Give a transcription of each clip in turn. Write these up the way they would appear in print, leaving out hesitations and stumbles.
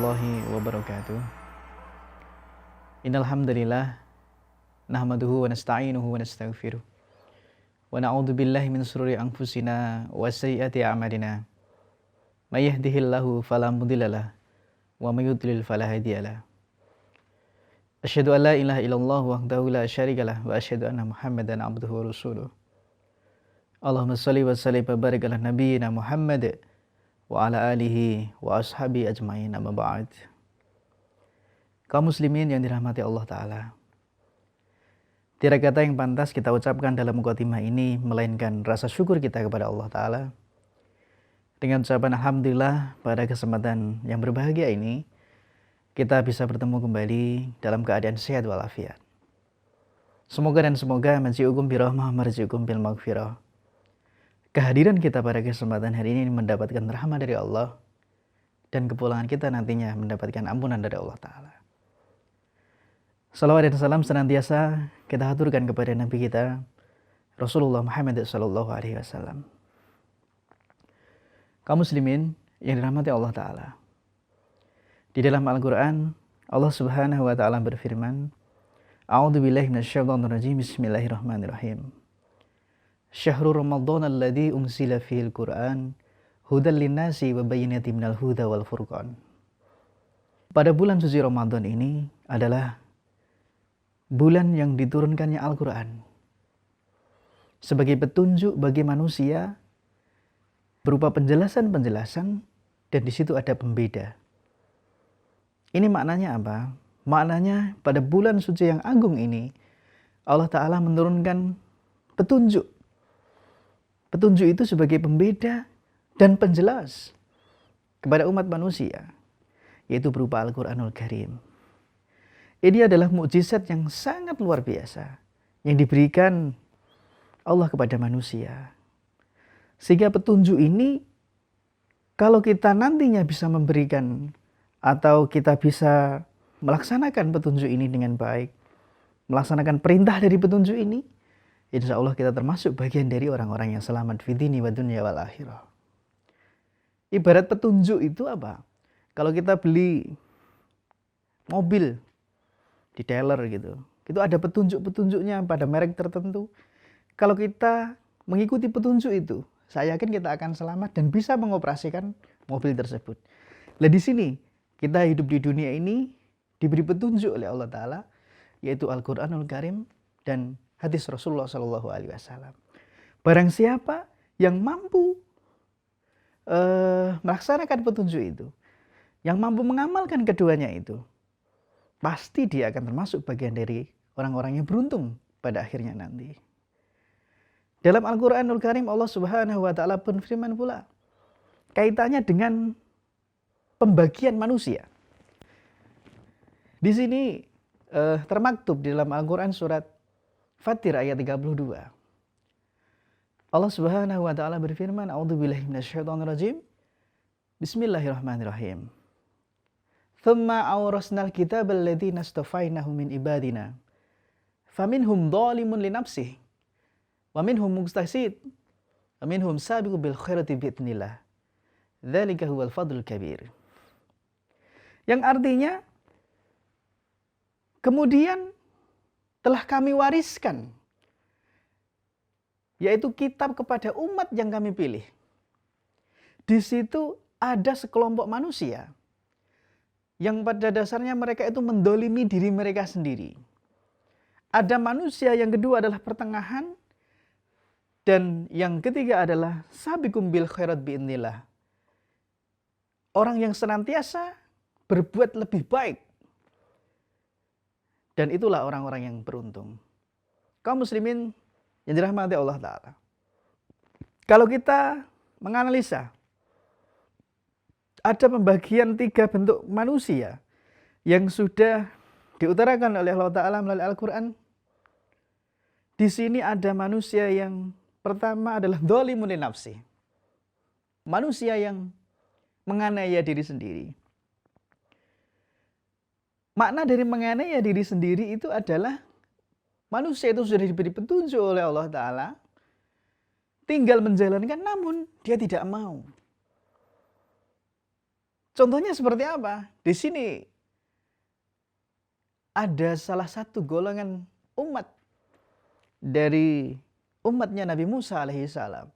warahmatullahi wabarakatuh. Innal hamdalillah nahmaduhu wa nasta'inuhu wa nastaghfiruh. Wa na'udzu billahi min shururi anfusina wa sayyiati a'malina. May yahdihillahu fala mudhillalah wa may yudlil fala hadiyalah. Asyhadu an la ilaha illallah wahdahu la syarikalah wa asyhadu anna Muhammadan abduhu wa rasuluh. Allahumma shalli wa sallim wa barik ala nabiyyina Muhammad wa ala alihi wa ashabi ajmain, amma ba'd. Kaum muslimin yang dirahmati Allah Ta'ala, tiada kata yang pantas kita ucapkan dalam mukadimah ini melainkan rasa syukur kita kepada Allah Ta'ala. Dengan ucapan alhamdulillah, pada kesempatan yang berbahagia ini kita bisa bertemu kembali dalam keadaan sehat walafiat. Semoga menji'ukum birahmah marji'ukum bil maghfirah. Kehadiran kita pada kesempatan hari ini mendapatkan rahmat dari Allah, dan kepulangan kita nantinya mendapatkan ampunan dari Allah Ta'ala. Salawat dan salam senantiasa kita haturkan kepada Nabi kita Rasulullah Muhammad sallallahu alaihi wasallam. Kaum muslimin yang dirahmati Allah Ta'ala, di dalam Al-Quran Allah Subhanahu wa Ta'ala berfirman, A'udzubillahi minasyaitonir rajim, bismillahirrahmanirrahim. Syahrul Ramadan alladzi unzila fihil Qur'an hudal linnasi wa bayyinatin minal huda wal furqan. Pada bulan suci Ramadan ini adalah bulan yang diturunkannya Al-Qur'an sebagai petunjuk bagi manusia berupa penjelasan-penjelasan, dan di situ ada pembeda. Ini maknanya apa? Maknanya pada bulan suci yang agung ini Allah Ta'ala menurunkan petunjuk. Petunjuk itu sebagai pembeda dan penjelas kepada umat manusia, yaitu berupa Al-Quranul Karim. Ini adalah mukjizat yang sangat luar biasa yang diberikan Allah kepada manusia. Sehingga petunjuk ini, kalau kita nantinya bisa memberikan atau kita bisa melaksanakan petunjuk ini dengan baik, melaksanakan perintah dari petunjuk ini, insya Allah kita termasuk bagian dari orang-orang yang selamat fi dini wa dunya wal akhirah. Ibarat petunjuk itu apa? Kalau kita beli mobil di dealer gitu, itu ada petunjuk-petunjuknya pada merek tertentu. Kalau kita mengikuti petunjuk itu, saya yakin kita akan selamat dan bisa mengoperasikan mobil tersebut. Nah, di sini kita hidup di dunia ini diberi petunjuk oleh Allah Ta'ala, yaitu Al-Quranul Karim dan hadis Rasulullah SAW. Barang siapa yang mampu melaksanakan petunjuk itu, yang mampu mengamalkan keduanya itu, pasti dia akan termasuk bagian dari orang-orang yang beruntung pada akhirnya nanti. Dalam Al-Quranul Karim Allah Subhanahu wa Ta'ala pun firman pula kaitannya dengan pembagian manusia. Di sini termaktub di dalam Al-Quran surat Fatir ayat 32. Allah Subhanahu wa Ta'ala berfirman, A'udzubillahi minasyaitonir rajim. Bismillahirrahmanirrahim. Tsumma awrasnal kitabal ladzina istafainahu min ibadina. Faminhum dzalimun li nafsihi wa minhum muqtasid wa minhum sabiqun bil khairati bi'idznillah. Dzalika huwal fadlul kabir. Yang artinya, kemudian telah kami wariskan, yaitu kitab kepada umat yang kami pilih. Di situ ada sekelompok manusia yang pada dasarnya mereka itu mendolimi diri mereka sendiri. Ada manusia yang kedua adalah pertengahan, dan yang ketiga adalah sabiqum bil khairat bi'idznillah. Orang yang senantiasa berbuat lebih baik. Dan itulah orang-orang yang beruntung. Kaum muslimin yang dirahmati Allah Ta'ala, kalau kita menganalisa, ada pembagian 3 bentuk manusia yang sudah diutarakan oleh Allah Ta'ala melalui Al-Quran. Di sini ada manusia yang pertama adalah dzalimun li nafsi. Manusia yang menganiaya diri sendiri. Makna dari menganiaya diri sendiri itu adalah manusia itu sudah diberi petunjuk oleh Allah Ta'ala, tinggal menjalankan namun dia tidak mau. Contohnya seperti apa? Di sini ada salah satu golongan umat dari umatnya Nabi Musa alaihissalam,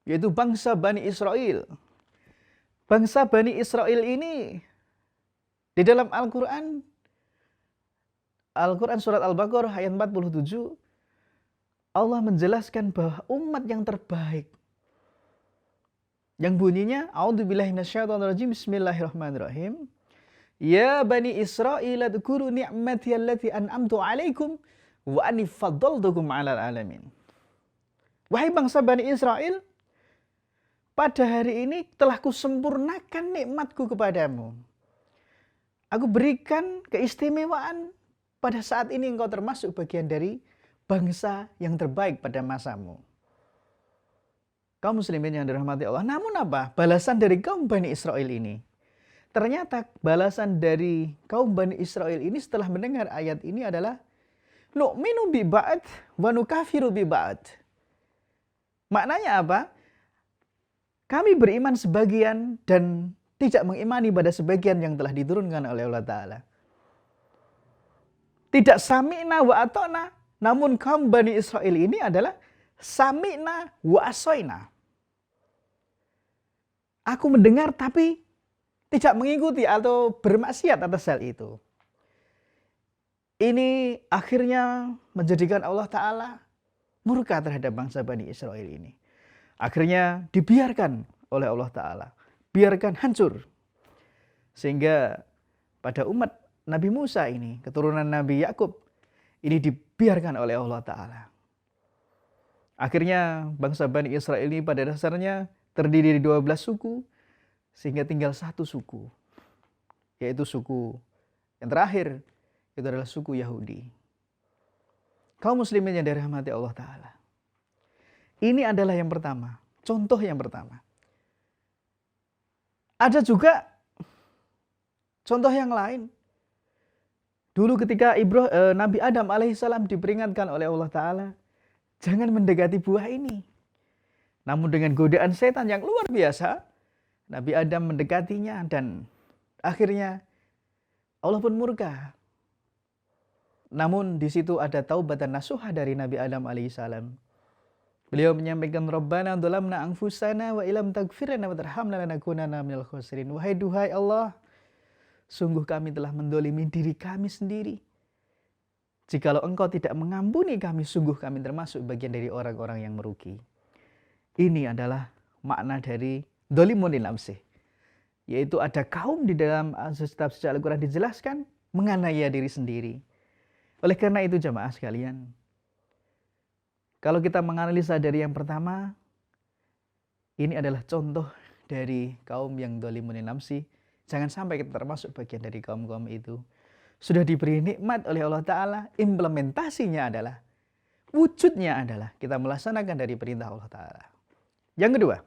yaitu bangsa Bani Israel. Bangsa Bani Israel ini di dalam Al-Quran surat Al-Baqarah ayat 47, Allah menjelaskan bahwa umat yang terbaik, yang bunyinya A'udzubillahi minasyaitonirrajim, Bismillahirrahmanirrahim. Ya Bani Israil adhkuru ni'mati allati an'amtu 'alaikum wa anni faddaltukum 'alal alamin. Wahai bangsa Bani Israel, pada hari ini telah kusempurnakan nikmatku kepadamu. Aku berikan keistimewaan, pada saat ini engkau termasuk bagian dari bangsa yang terbaik pada masamu. Kaum muslimin yang dirahmati Allah. Namun apa? Balasan dari kaum Bani Israel ini. Ternyata balasan dari kaum Bani Israel ini setelah mendengar ayat ini adalah nu'minu bi ba'd wa nukafiru bi ba'd. Maknanya apa? Kami beriman sebagian dan tidak mengimani pada sebagian yang telah diturunkan oleh Allah Ta'ala. Tidak sami'na wa ata'na, namun kaum Bani Israel ini adalah sami'na wa asoyna. Aku mendengar tapi tidak mengikuti atau bermaksiat atas hal itu. Ini akhirnya menjadikan Allah Ta'ala murka terhadap bangsa Bani Israel ini. Akhirnya dibiarkan oleh Allah Ta'ala. Biarkan hancur. Sehingga pada umat Nabi Musa ini, keturunan Nabi Yakub, ini dibiarkan oleh Allah Ta'ala. Akhirnya bangsa Bani Israel ini pada dasarnya terdiri dari 12 suku, sehingga tinggal satu suku, yaitu suku yang terakhir, itu adalah suku Yahudi. Kaum muslimin yang dirahmati Allah Ta'ala. Ini adalah yang pertama, contoh yang pertama. Ada juga contoh yang lain. Dulu ketika Nabi Adam alaihissalam diperingatkan oleh Allah Ta'ala, jangan mendekati buah ini. Namun dengan godaan setan yang luar biasa, Nabi Adam mendekatinya dan akhirnya Allah pun murka. Namun di situ ada taubat dan nasuha dari Nabi Adam alaihissalam. Beliau menyampaikan, Rabbana dhalamna anfusana wa ilam taghfir lana wa tarhamna lanakunanna minal khosirin. Wahai duhai Allah, sungguh kami telah mendolimi diri kami sendiri. Jikalau engkau tidak mengampuni kami, sungguh kami termasuk bagian dari orang-orang yang merugi. Ini adalah makna dari dholimun li nafsih. Yaitu ada kaum di dalam tafsir Al-Quran dijelaskan menganiaya diri sendiri. Oleh karena itu jamaah sekalian, kalau kita menganalisa dari yang pertama, ini adalah contoh dari kaum yang dholimun li nafsih. Jangan sampai kita termasuk bagian dari kaum-kaum itu. Sudah diberi nikmat oleh Allah Ta'ala, implementasinya adalah, wujudnya adalah kita melaksanakan dari perintah Allah Ta'ala. Yang kedua,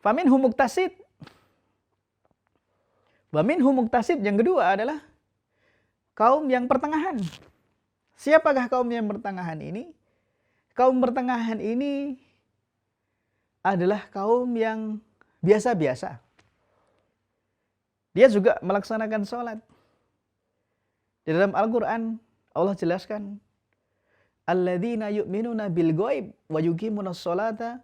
faminhum muqtasid. Faminhum muqtasid yang kedua adalah kaum yang pertengahan. Siapakah kaum yang pertengahan ini? Kaum pertengahan ini adalah kaum yang biasa-biasa. Dia juga melaksanakan sholat. Di dalam Al-Quran Allah jelaskan, alladzina yu'minuna bil ghaib wa yuqimunas sholata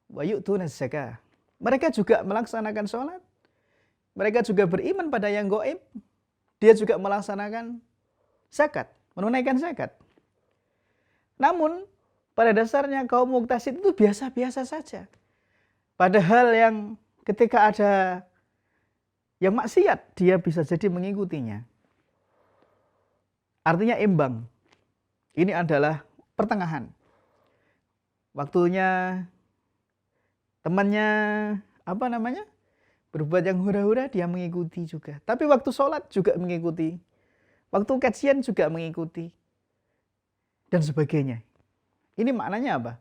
wa yu'tunaz zakah. Mereka juga melaksanakan sholat. Mereka juga beriman pada yang gaib. Dia juga melaksanakan zakat, menunaikan zakat. Namun pada dasarnya kaum muqtasid itu biasa-biasa saja. Padahal yang ketika ada yang maksiat, dia bisa jadi mengikutinya. Artinya imbang. Ini adalah pertengahan. Waktunya temannya berbuat yang hura-hura, dia mengikuti juga. Tapi waktu sholat juga mengikuti. Waktu kajian juga mengikuti. Dan sebagainya. Ini maknanya apa?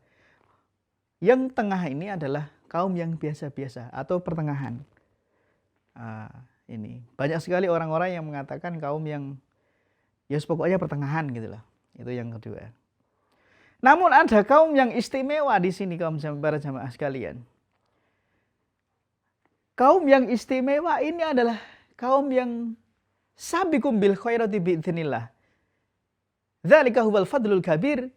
Yang tengah ini adalah kaum yang biasa-biasa atau pertengahan. Ini banyak sekali orang-orang yang mengatakan kaum yang ya pokoknya pertengahan gitu loh. Itu yang kedua. Namun ada kaum yang istimewa di sini, kaum para jamaah sekalian. Kaum yang istimewa ini adalah kaum yang sabiqum bil khairati bi'idznillah. Dzalika huwal fadlul kabir,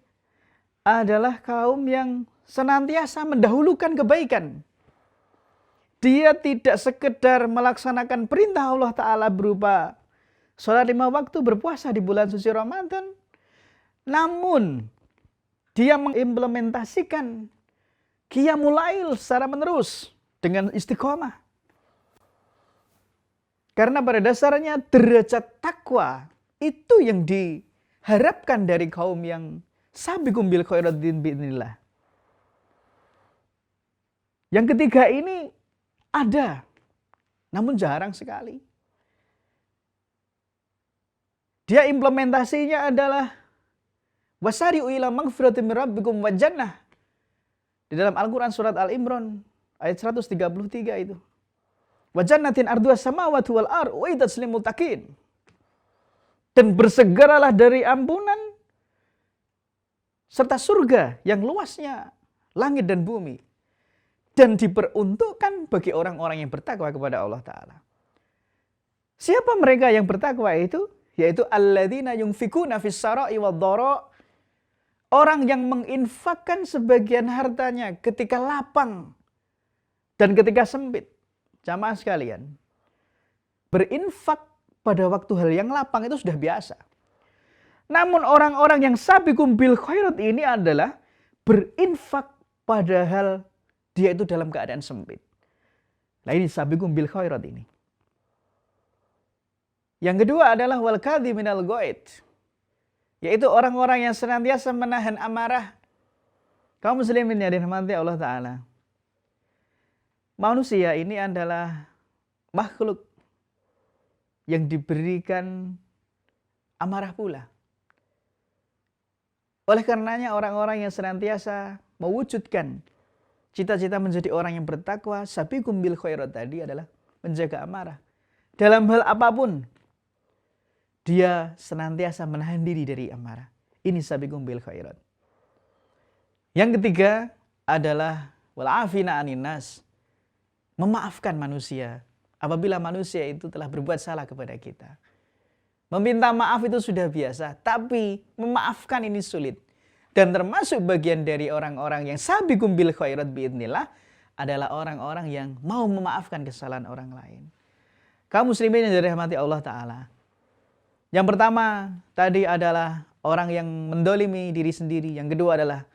adalah kaum yang senantiasa mendahulukan kebaikan. Dia tidak sekedar melaksanakan perintah Allah Ta'ala berupa sholat 5 waktu, berpuasa di bulan suci Ramadan, namun dia mengimplementasikan qiyamul lail secara menerus dengan istiqomah. Karena pada dasarnya derajat takwa itu yang diharapkan dari kaum yang sabiqum bil khairatin bi'idznillah. Yang ketiga ini ada, namun jarang sekali. Dia implementasinya adalah wasari'u ila maghfiratin min rabbikum wa jannah. Di dalam Al-Quran surat Al-Imran ayat 133 itu. Wa jannatin arduha samawati wal ardh uiddat lil muttaqin. Dan bersegeralah dari ampunan serta surga yang luasnya langit dan bumi, dan diperuntukkan bagi orang-orang yang bertakwa kepada Allah Ta'ala. Siapa mereka yang bertakwa itu? Yaitu alladzina yunfikuna fis sarai wad dhara, orang yang menginfakkan sebagian hartanya ketika lapang dan ketika sempit. Jamaah sekalian, berinfak pada waktu hal yang lapang itu sudah biasa. Namun orang-orang yang sabiqum bil khairat ini adalah berinfak padahal dia itu dalam keadaan sempit. Nah ini sabiqum bil khairat ini. Yang kedua adalah wal kadhiminal ghaid, yaitu orang-orang yang senantiasa menahan amarah. Kaum muslimin yang dirahmati Allah Ta'ala, manusia ini adalah makhluk yang diberikan amarah pula. Oleh karenanya orang-orang yang senantiasa mewujudkan cita-cita menjadi orang yang bertakwa, sabiqum bil khairat tadi adalah menjaga amarah. Dalam hal apapun, dia senantiasa menahan diri dari amarah. Ini sabiqum bil khairat. Yang ketiga adalah wal afina anin nas, memaafkan manusia apabila manusia itu telah berbuat salah kepada kita. Meminta maaf itu sudah biasa, tapi memaafkan ini sulit. Dan termasuk bagian dari orang-orang yang sabiqum bil khairat biidznillah adalah orang-orang yang mau memaafkan kesalahan orang lain. Kaum muslimin yang dirahmati Allah Ta'ala, yang pertama tadi adalah orang yang mendolimi diri sendiri. Yang kedua adalah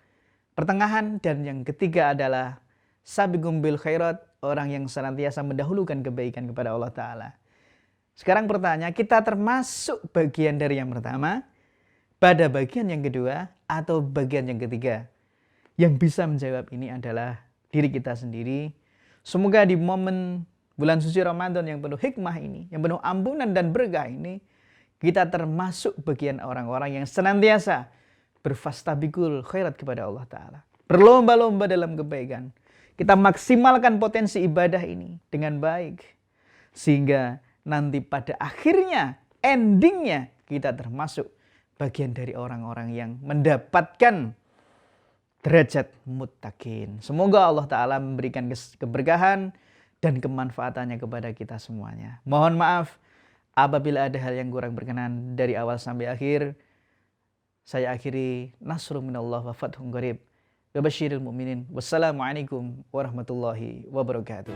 pertengahan. Dan yang ketiga adalah sabiqum bil khairat, orang yang senantiasa mendahulukan kebaikan kepada Allah Ta'ala. Sekarang pertanyaan, kita termasuk bagian dari yang pertama, pada bagian yang kedua, atau bagian yang ketiga? Yang bisa menjawab ini adalah diri kita sendiri. Semoga di momen bulan suci Ramadan yang penuh hikmah ini, yang penuh ampunan dan berkah ini, kita termasuk bagian orang-orang yang senantiasa berfastabiqul khairat kepada Allah Ta'ala. Berlomba-lomba dalam kebaikan. Kita maksimalkan potensi ibadah ini dengan baik. Sehingga nanti pada akhirnya, endingnya, kita termasuk bagian dari orang-orang yang mendapatkan derajat muttaqin. Semoga Allah Ta'ala memberikan keberkahan dan kemanfaatannya kepada kita semuanya. Mohon maaf apabila ada hal yang kurang berkenan dari awal sampai akhir. Saya akhiri, nasrun minallah wa fathun qarib. Wabasyiril mu'minin. Wassalamualaikum warahmatullahi wabarakatuh.